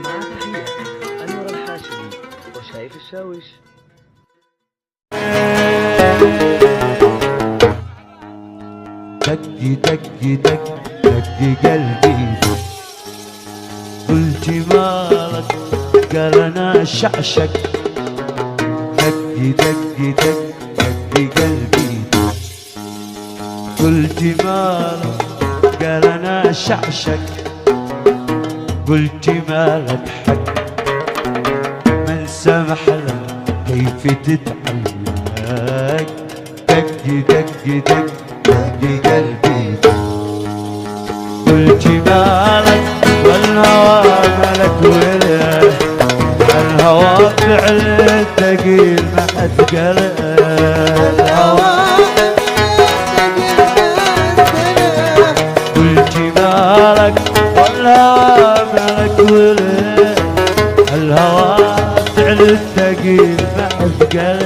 مع تحية أنور الحاشمي وشايف الشاوش. دق دق دق دق قلبي، قلت مالك قال انا شعشق. دق دق دق دق قلبي، قلت مالك قال انا شعشق. قلت مالك حق من سمح لك كيف تتعلق. دق دق دق دق قلبي، قلت مالك والهوى ملك وله. الهوى فعل ثقيل ما اثقل. قلت مالك والهوى ملك وله. الهوى فعل ثقيل ما اثقل.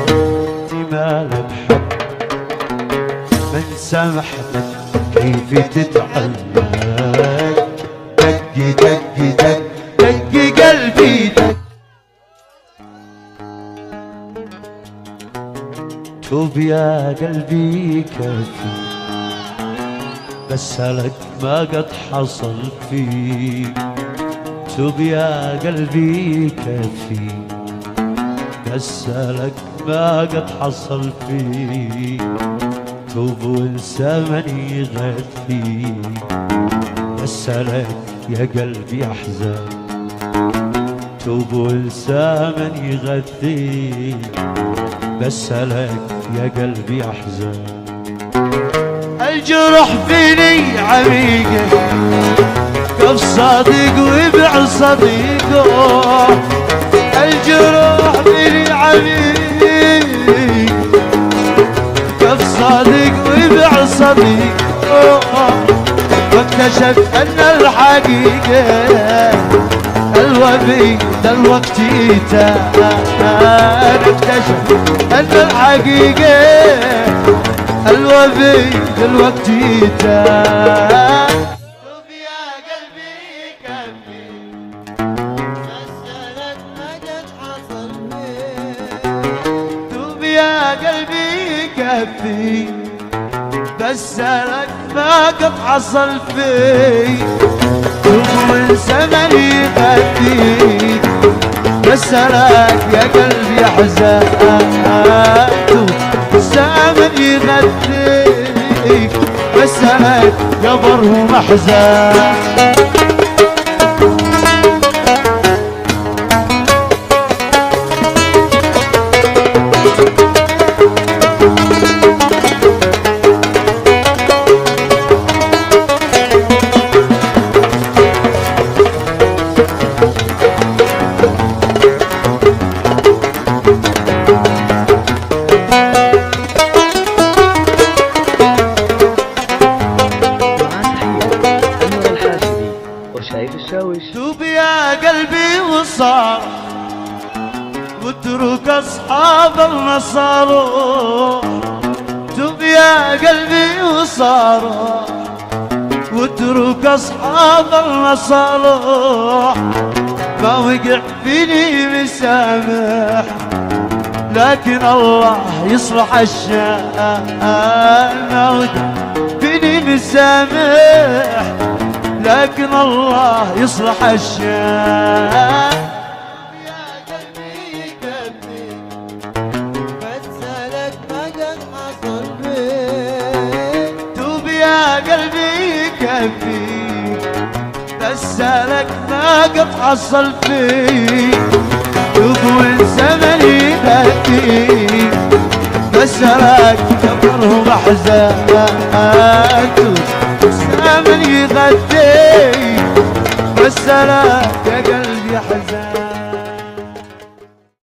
قلت مالك حق من سمح لك كيف تتعلق. دق دق دق دق قلبي دق. توب يا قلبي كافي، بس لك ما قد حصل فيك. توب يا قلبي كافي، بس لك ما قد حصل فيك. توب وانسى من يغثيك، بس لك يا قلبي احزان. توب وانسى من يغثيك، بس لك يا قلبي احزان. الجرح فيني عميقه، كف صديق ويبع صديقه. الجرح فيني عميقه، كف صديق ويبع صديقه. واكتشف ان الحقيقه الوفي ذا الوقت يتان. اكتشف ان الحقيقه الوفي ذا الوقت يتان. شوف يا قلبي كفي، مسألة ما قد حصل فيه. توب يا قلبي كفي، بس لك ما قد حصل فيه. توب وانسى من يغثيك، بس لك يا قلبي احزان. توب وانسى من يغثيك، بس لك قبره محزان. وشايف الشاوش. توب يا قلبي وصار، واترك اصحاب المصالح. توب يا قلبي وصار، واترك اصحاب المصالح. ما وقع فيني مسامح، لكن الله يصلح الشان. ما وقع فيني مسامح، لكن الله يصلح الشان. يا قلبي كفي، مسألة ما قد حصل فيه. توب يا قلبي كفي، بس لك ما قد حصل فيه. توب وانسى من يغثيك، بس لك قبره محزان. توب وانسى من يغثيك، بس لك يا قلبي حزان.